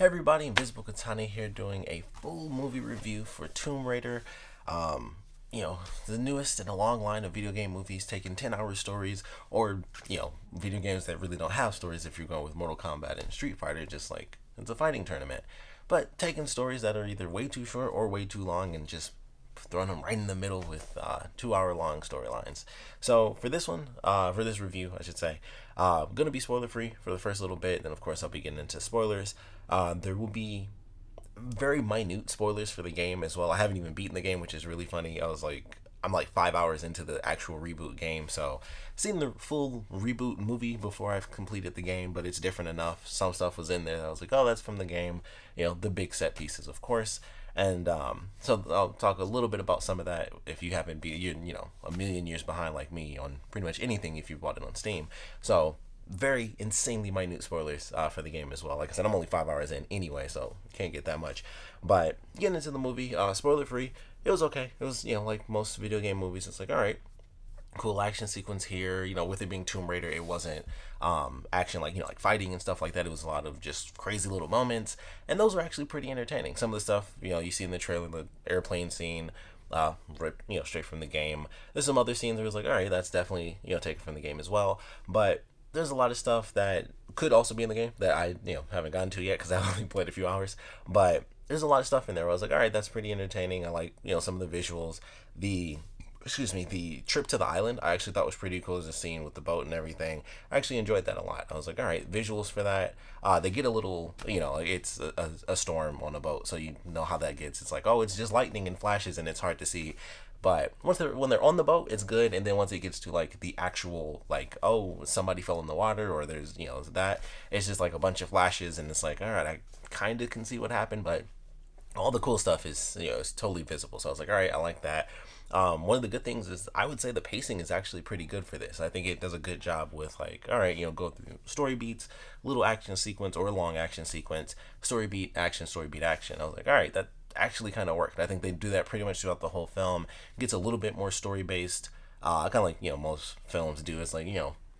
Hey everybody, Invisiblekatana here doing a full movie review for Tomb Raider. Um, the newest in a long line of video game movies taking 10-hour stories, or, video games that really don't have stories if you're going with Mortal Kombat and Street Fighter, just like it's a fighting tournament. But taking stories that are either way too short or way too long and just throwing them right in the middle with 2 hour long storylines. So for this one, for this review, I should say, gonna be spoiler free for the first little bit. Then of course I'll be getting into spoilers. There will be very minute spoilers for the game as well. I haven't even beaten the game, which is really funny. I'm like 5 hours into the actual reboot game, so seen the full reboot movie before I've completed the game, but it's different enough. Some stuff was in there that I was like, oh, that's from the game. The big set pieces, of course. And so I'll talk a little bit about some of that if you haven't been, a million years behind like me on pretty much anything if you bought it on Steam. So very insanely minute spoilers for the game as well. Like I said, I'm only 5 hours in anyway, so can't get that much. But getting into the movie, spoiler free, it was okay. It was, like most video game movies, it's like, all right, cool action sequence here. With it being Tomb Raider, it wasn't action like fighting and stuff like that. It was a lot of just crazy little moments, and those were actually pretty entertaining. Some of the stuff you see in the trailer, the airplane scene, ripped straight from the game. There's some other scenes where it's like, all right, that's definitely taken from the game as well. But there's a lot of stuff that could also be in the game that I haven't gotten to yet because I've only played a few hours. But there's a lot of stuff in there where I was like, all right, that's pretty entertaining. I like some of the visuals. The trip to the island I actually thought was pretty cool as a scene with the boat and everything. I actually enjoyed that a lot. I was like, all right, visuals for that. They get a little, it's a storm on a boat, so you know how that gets. It's like, oh, it's just lightning and flashes and it's hard to see. But when they're on the boat, it's good, and then once it gets to like the actual like, oh, somebody fell in the water or there's that, it's just like a bunch of flashes and it's like, all right, I kind of can see what happened, but all the cool stuff is is totally visible. So I was like, all right, I like that. One of the good things is I would say the pacing is actually pretty good for this. I think it does a good job with like, all right, go through story beats, little action sequence or long action sequence, story beat, action, story beat, action. I was like, all right, that actually kind of worked. I think they do that pretty much throughout the whole film. It gets a little bit more story based, kind of like most films do. It's like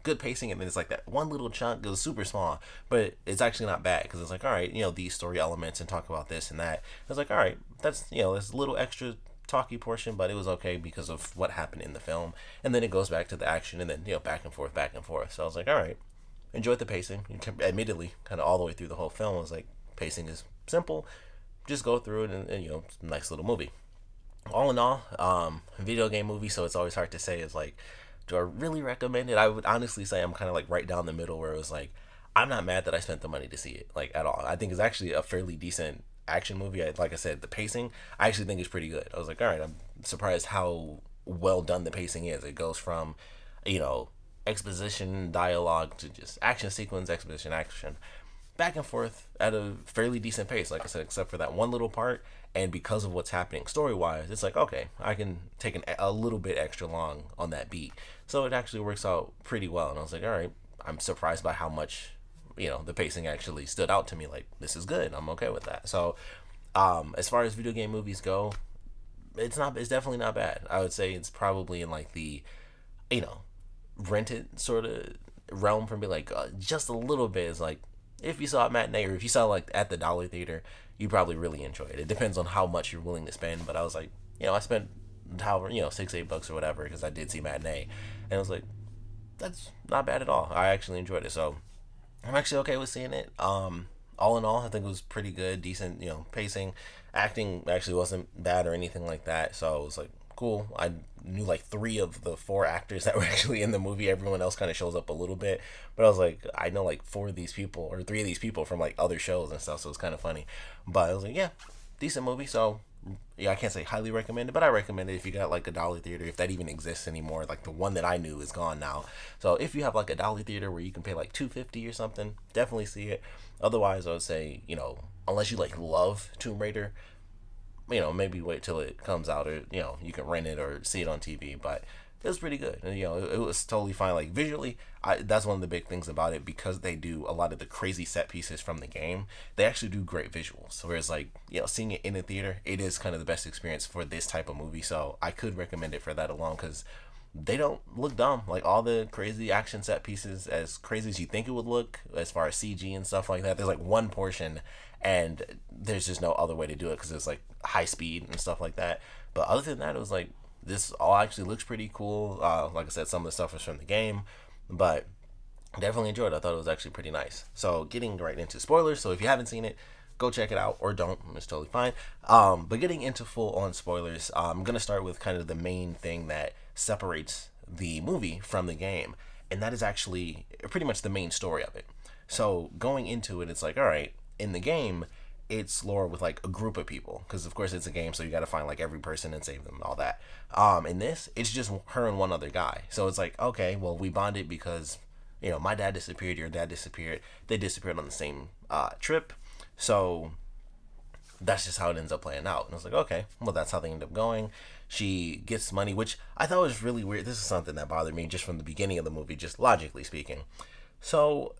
good pacing, and then it's like that one little chunk goes super small, but it's actually not bad because it's like, all right, these story elements and talk about this and that. It's like, all right, that's there's a little extra talky portion, but it was okay because of what happened in the film, and then it goes back to the action, and then back and forth, back and forth. So I was like, all right, enjoyed the pacing. Admittedly, kind of all the way through the whole film, I was like, pacing is simple, just go through it, and nice little movie. All in all, video game movie, so it's always hard to say. Is like, do I really recommend it? I would honestly say I'm kind of like right down the middle, where it was like, I'm not mad that I spent the money to see it, like, at all. I think it's actually a fairly decent action movie. Like I said, the pacing I actually think is pretty good. I was like, all right, I'm surprised how well done the pacing is. It goes from exposition dialogue to just action sequence, exposition, action, back and forth at a fairly decent pace, like I said, except for that one little part. And because of what's happening story wise, it's like, okay, I can take a little bit extra long on that beat. So it actually works out pretty well. And I was like, all right, I'm surprised by how much the pacing actually stood out to me. Like, this is good. I'm okay with that. So as far as video game movies go, it's definitely not bad. I would say it's probably in like the rented sort of realm for me. Like, just a little bit is like, if you saw it matinee or if you saw it like at the dollar theater, you probably really enjoy it. It depends on how much you're willing to spend. But I was like, I spent however, $6-8 or whatever, because I did see matinee, and I was like, that's not bad at all. I actually enjoyed it, so I'm actually okay with seeing it. All in all, I think it was pretty good, decent, pacing. Acting actually wasn't bad or anything like that, so it was like, cool. I knew like 3 of the 4 actors that were actually in the movie. Everyone else kind of shows up a little bit, but I was like, I know like 4 of these people or 3 of these people from like other shows and stuff, so it's kind of funny. But I was like, yeah, decent movie. So yeah, I can't say highly recommend it, but I recommend it if you got like a dollar theater, if that even exists anymore. Like, the one that I knew is gone now. So if you have like a dollar theater where you can pay like $2.50 or something, definitely see it. Otherwise, I would say, unless you like love Tomb Raider, maybe wait till it comes out, or you can rent it or see it on TV. But it was pretty good. And, it was totally fine. Like, visually, that's one of the big things about it, because they do a lot of the crazy set pieces from the game. They actually do great visuals. Whereas, like, seeing it in the theater, it is kind of the best experience for this type of movie. So I could recommend it for that alone, because they don't look dumb. Like all the crazy action set pieces, as crazy as you think it would look, as far as CG and stuff like that. There's like one portion, and there's just no other way to do it because it's like high speed and stuff like that. But other than that, it was like this all actually looks pretty cool. Like I said, some of the stuff was from the game, but definitely enjoyed it. I thought it was actually pretty nice. So getting right into spoilers. So if you haven't seen it, go check it out or don't. It's totally fine. But getting into full on spoilers, I'm gonna start with kind of the main thing that separates the movie from the game, and that is actually pretty much the main story of it. So going into it, it's like, all right, in the game, it's lore with like a group of people because of course it's a game, so you got to find like every person and save them and all that. In this, it's just her and one other guy. So it's like, okay, well, we bonded because my dad disappeared, your dad disappeared, they disappeared on the same trip. So that's just how it ends up playing out. And I was like, okay, well, that's how they end up going. She gets money, which I thought was really weird. This is something that bothered me just from the beginning of the movie, just logically speaking. So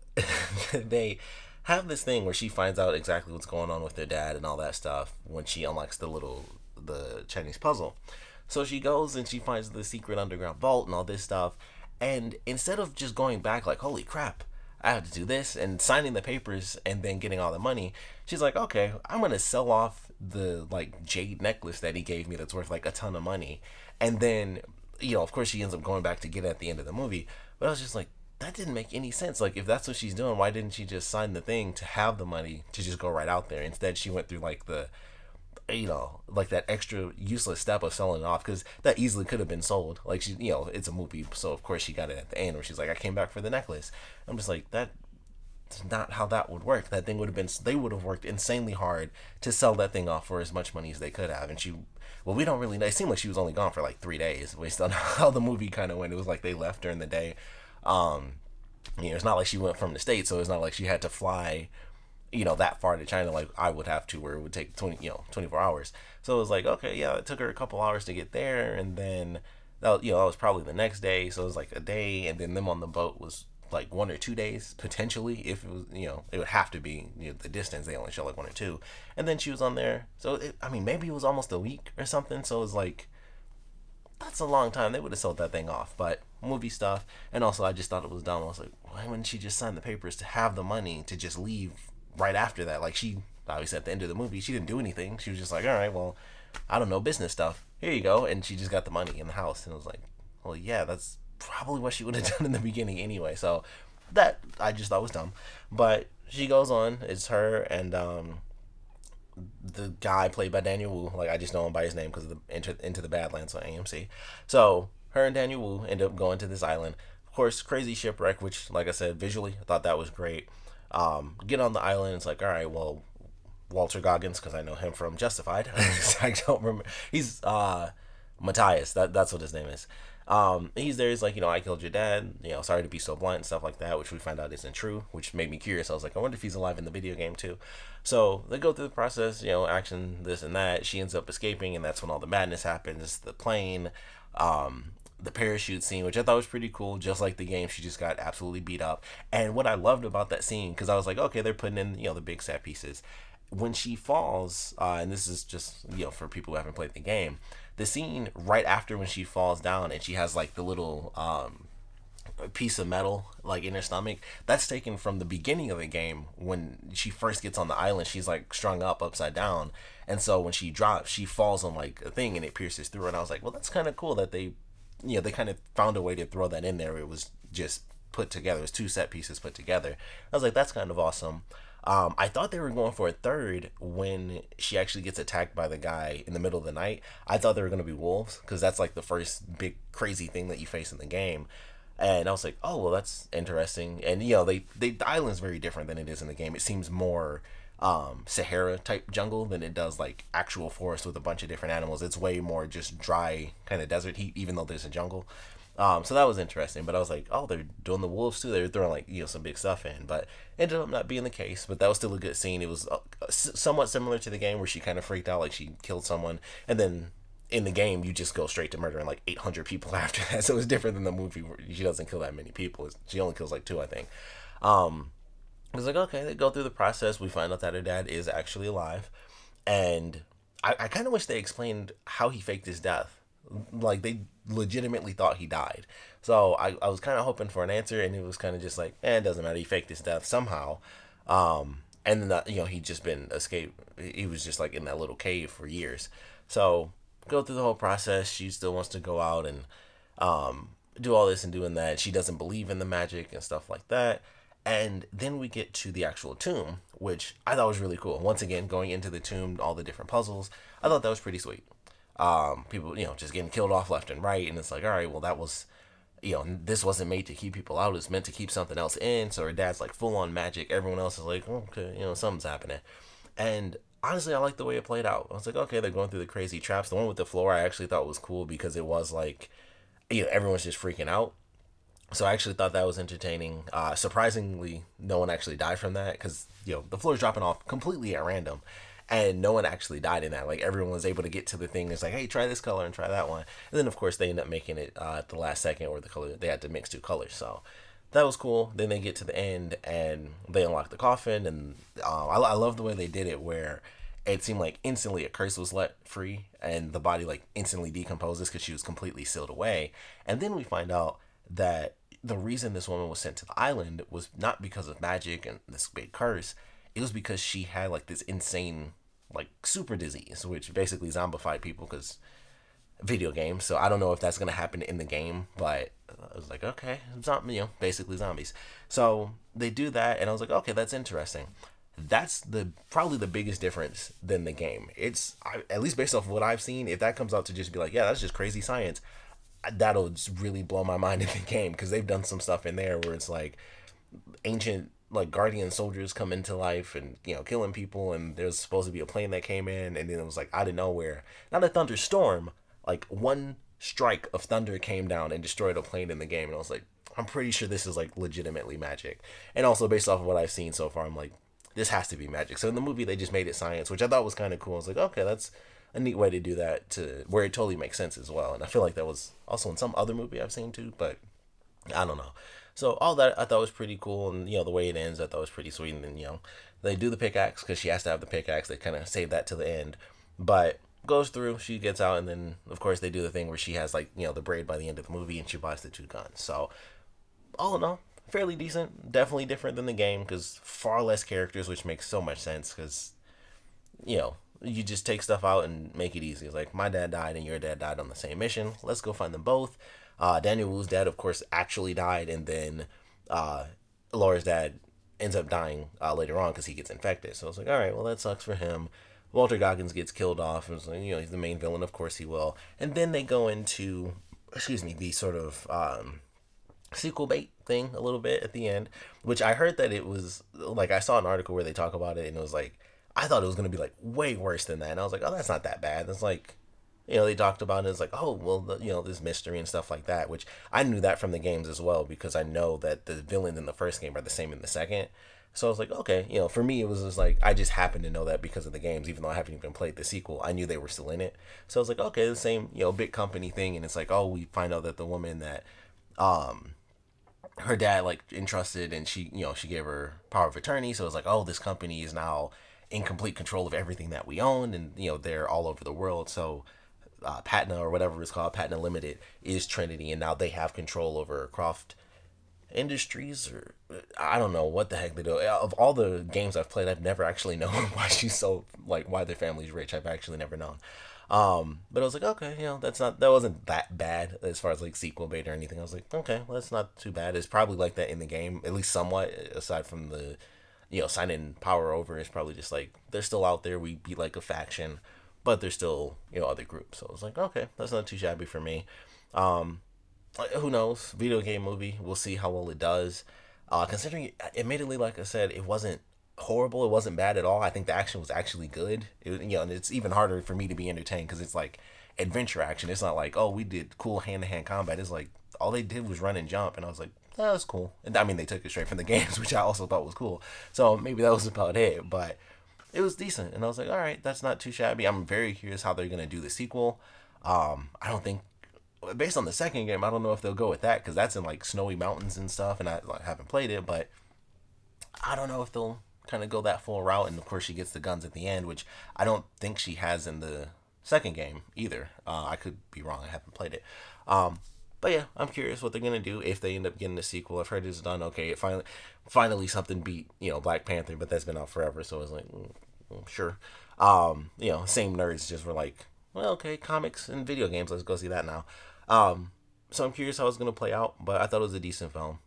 they have this thing where she finds out exactly what's going on with their dad and all that stuff when she unlocks the Chinese puzzle. So she goes and she finds the secret underground vault and all this stuff. And instead of just going back like, holy crap, I have to do this and signing the papers and then getting all the money, she's like, okay, I'm gonna sell off the like jade necklace that he gave me that's worth like a ton of money. And then, of course she ends up going back to get it at the end of the movie. But I was just like, that didn't make any sense. Like, if that's what she's doing, why didn't she just sign the thing to have the money to just go right out there? Instead, she went through like like that extra useless step of selling it off, because that easily could have been sold. Like, it's a movie, so of course she got it at the end where she's like, I came back for the necklace. I'm just like, that's not how that would work. That thing would have been, they would have worked insanely hard to sell that thing off for as much money as they could have. And we don't really know. It seemed like she was only gone for like 3 days based on how the movie kind of went. It was like they left during the day. It's not like she went from the States, so it's not like she had to fly, that far to China like I would have to, where it would take 24 hours. So it was like, okay, yeah, it took her a couple hours to get there, and then that was probably the next day. So it was like a day, and then them on the boat was like 1 or 2 days potentially. If it was, it would have to be the distance. They only show like 1 or 2, and then she was on there. So maybe it was almost a week or something. So it was like, that's a long time. They would have sold that thing off. But movie stuff. And also, I just thought it was dumb. I was like, why wouldn't she just sign the papers to have the money to just leave right after that? Like, she obviously at the end of the movie, she didn't do anything. She was just like, all right, well, I don't know, business stuff, here you go. And she just got the money in the house. And I was like, well, yeah, that's probably what she would have done in the beginning anyway. So that I just thought was dumb. But she goes on. It's her and the guy played by Daniel Wu. Like, I just know him by his name because of the Into the Badlands on AMC. So her and Daniel Wu end up going to this island. Of course, crazy shipwreck, which, like I said, visually, I thought that was great. Get on the island. It's like, all right, well, Walter Goggins, because I know him from Justified. I don't remember. He's Matthias. That's what his name is. He's there. He's like, I killed your dad. Sorry to be so blunt and stuff like that, which we find out isn't true, which made me curious. I was like, I wonder if he's alive in the video game too. So they go through the process, action, this and that. She ends up escaping, and that's when all the madness happens. The plane, the parachute scene, which I thought was pretty cool. Just like the game, she just got absolutely beat up. And what I loved about that scene, because I was like, okay, they're putting in, the big set pieces. When she falls, and this is just, for people who haven't played the game, the scene right after when she falls down and she has like the little piece of metal like in her stomach, that's taken from the beginning of the game. When she first gets on the island, she's like strung up upside down, and so when she drops, she falls on like a thing and it pierces through. And I was like, well, that's kind of cool that they kind of found a way to throw that in there. It was just put together. It was 2 set pieces put together. I was like, that's kind of awesome. I thought they were going for a third when she actually gets attacked by the guy in the middle of the night. I thought they were going to be wolves, because that's like the first big crazy thing that you face in the game. And I was like, oh, well, that's interesting. And, the island's very different than it is in the game. It seems more Sahara type jungle than it does like actual forest with a bunch of different animals. It's way more just dry kind of desert heat, even though there's a jungle. So that was interesting, but I was like, oh, they're doing the wolves too. They're throwing like, some big stuff in, but ended up not being the case. But that was still a good scene. It was somewhat similar to the game where she kind of freaked out, like she killed someone, and then in the game you just go straight to murdering like 800 people after that. So it was different than the movie where she doesn't kill that many people. She only kills like 2, I think. I was like, okay, they go through the process. We find out that her dad is actually alive, and I kind of wish they explained how he faked his death. Like they legitimately thought he died. So I was kind of hoping for an answer, and it was kind of just like, it doesn't matter. He faked his death somehow. And then he'd just been escaped. He was just like in that little cave for years. So go through the whole process. She still wants to go out and do all this and doing that. She doesn't believe in the magic and stuff like that. And then we get to the actual tomb, which I thought was really cool. Once again, going into the tomb, all the different puzzles, I thought that was pretty sweet. People, just getting killed off left and right, and it's like, all right, well, that was, this wasn't made to keep people out. It's meant to keep something else in. So her dad's like full on magic. Everyone else is like, oh, okay, something's happening. And honestly, I like the way it played out. I was like, okay, they're going through the crazy traps. The one with the floor, I actually thought was cool because it was like, everyone's just freaking out. So I actually thought that was entertaining. Surprisingly, no one actually died from that because the floor's dropping off completely at random, and no one actually died in that. Like everyone was able to get to the thing. It's like, hey, try this color and try that one, and then of course they end up making it at the last second, or the color they had to mix two colors. So that was cool. Then they get to the end and they unlock the coffin, and I love the way they did it where it seemed like instantly a curse was let free and the body like instantly decomposes because she was completely sealed away. And then we find out that the reason this woman was sent to the island was not because of magic and this big curse. It was because she had like this insane like super disease, which basically zombified people because video games. So I don't know if that's gonna happen in the game, but I was like, okay, basically zombies. So they do that, and I was like, okay, that's interesting. That's the probably the biggest difference than the game. At least based off of what I've seen. If that comes out to just be like, yeah, that's just crazy science, that'll just really blow my mind in the game because they've done some stuff in there where it's like ancient like guardian soldiers come into life and killing people, and there's supposed to be a plane that came in, and then it was like out of nowhere, not a thunderstorm, like one strike of thunder came down and destroyed a plane in the game, and I was like, I'm pretty sure this is like legitimately magic. And also based off of what I've seen so far, I'm like, this has to be magic. So in the movie they just made it science, which I thought was kind of cool. I was like, okay, that's a neat way to do that, to where it totally makes sense as well. And I feel like that was also in some other movie I've seen too, but I don't know. So all that I thought was pretty cool, and the way it ends I thought was pretty sweet. And then they do the pickaxe because she has to have the pickaxe. They kind of save that to the end, but goes through. She gets out, and then of course they do the thing where she has like the braid by the end of the movie, and she buys the two guns. So all in all, fairly decent. Definitely different than the game because far less characters, which makes so much sense because you just take stuff out and make it easy. It's like my dad died and your dad died on the same mission. Let's go find them both. Daniel Wu's dad, of course, actually died, and then Laura's dad ends up dying later on because he gets infected. So I was like, all right, well, that sucks for him. Walter Goggins gets killed off. And like, he's the main villain. Of course he will. And then they go into, the sort of sequel bait thing a little bit at the end, which I heard that it was, like, I saw an article where they talk about it, and it was like, I thought it was going to be, like, way worse than that. And I was like, oh, that's not that bad. It's like, they talked about it. It's like, oh, well, this mystery and stuff like that, which I knew that from the games as well, because I know that the villains in the first game are the same in the second. So I was like, okay, for me, it was just like, I just happened to know that because of the games, even though I haven't even played the sequel. I knew they were still in it. So I was like, okay, the same, big company thing. And it's like, oh, we find out that the woman that, her dad, like, entrusted, and she gave her power of attorney. So it's like, oh, this company is now in complete control of everything that we own, and, they're all over the world. So, Patna, or whatever it's called, Patna Limited, is Trinity, and now they have control over Croft Industries, or I don't know what the heck they do. Of all the games I've played, I've never actually known why she's so, like, why their family's rich. I've actually never known. But I was like, okay, that wasn't that bad as far as like sequel bait or anything. I was like, okay, well, that's not too bad. It's probably like that in the game, at least somewhat, aside from the, signing power over. It's probably just like they're still out there. We be like a faction, but there's still other groups. So I was like, okay, that's not too shabby for me. Who knows? Video game movie. We'll see how well it does. Considering, admittedly, like I said, it wasn't horrible. It wasn't bad at all. I think the action was actually good. And it's even harder for me to be entertained because it's like adventure action. It's not like, oh, we did cool hand-to-hand combat. It's like all they did was run and jump, and I was like, that was cool. And I mean, they took it straight from the games, which I also thought was cool. So maybe that was about it, but it was decent. And I was like, all right, that's not too shabby. I'm very curious how they're gonna do the sequel. I don't think, based on the second game, I don't know if they'll go with that because that's in like snowy mountains and stuff, and I like, haven't played it, but I don't know if they'll kind of go that full route. And of course, she gets the guns at the end, which I don't think she has in the second game either. I could be wrong. I haven't played it. Um, but yeah, I'm curious what they're gonna do if they end up getting a sequel. I've heard it's done okay. It finally something beat Black Panther, but that's been out forever. So it's like sure. Same nerds just were like, well, okay, comics and video games. Let's go see that now. Um, so I'm curious how it's gonna play out, but I thought it was a decent film.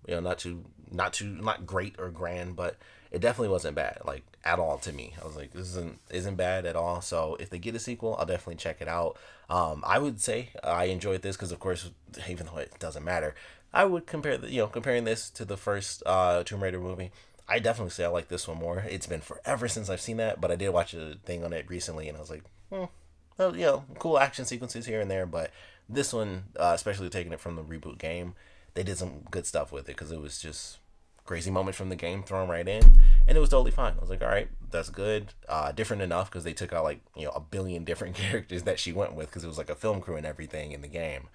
Not great or grand, but it definitely wasn't bad, like at all to me. I was like, this isn't bad at all. So if they get a sequel, I'll definitely check it out. I would say I enjoyed this because, of course, even though it doesn't matter, I would comparing this to the first Tomb Raider movie. I definitely say I like this one more. It's been forever since I've seen that, but I did watch a thing on it recently, and I was like, well, cool action sequences here and there, but this one, especially taking it from the reboot game, they did some good stuff with it because it was just crazy moments from the game thrown right in, and it was totally fine. I was like, all right, that's good. Different enough because they took out like a billion different characters that she went with because it was like a film crew and everything in the game.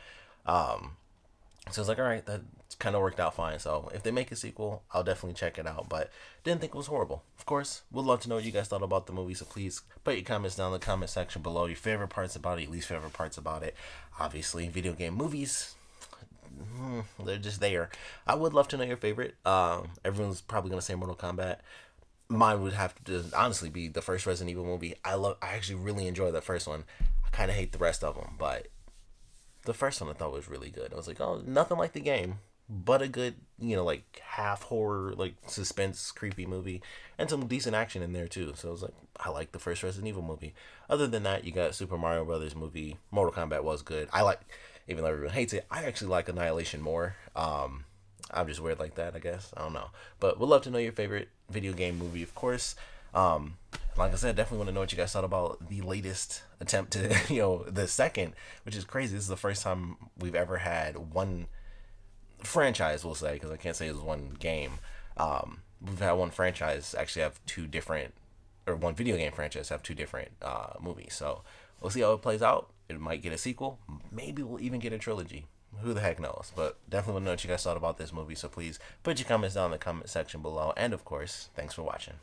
So I was like, all right, that kind of worked out fine. So if they make a sequel, I'll definitely check it out. But didn't think it was horrible. Of course, would love to know what you guys thought about the movie. So please put your comments down in the comment section below. Your favorite parts about it, your least favorite parts about it. Obviously, video game movies, they're just there. I would love to know your favorite. Everyone's probably gonna say Mortal Kombat. Mine would have to honestly be the first Resident Evil movie. I actually really enjoy the first one. I kind of hate the rest of them, but the first one I thought was really good. I was like, oh, nothing like the game, but a good, like half horror, like suspense, creepy movie, and some decent action in there too. So I was like, I like the first Resident Evil movie. Other than that, you got Super Mario Brothers movie. Mortal Kombat was good. Even though everyone hates it, I actually like Annihilation more. I'm just weird like that, I guess. I don't know, but we'd love to know your favorite video game movie, of course. Um, like I said, definitely want to know what you guys thought about the latest attempt to, the second, which is crazy. This is the first time we've ever had one franchise, we'll say, because I can't say it was one game. We've had one franchise actually have two different, or one video game franchise have two different movies. So we'll see how it plays out. It might get a sequel. Maybe we'll even get a trilogy. Who the heck knows? But definitely want to know what you guys thought about this movie. So please put your comments down in the comment section below. And of course, thanks for watching.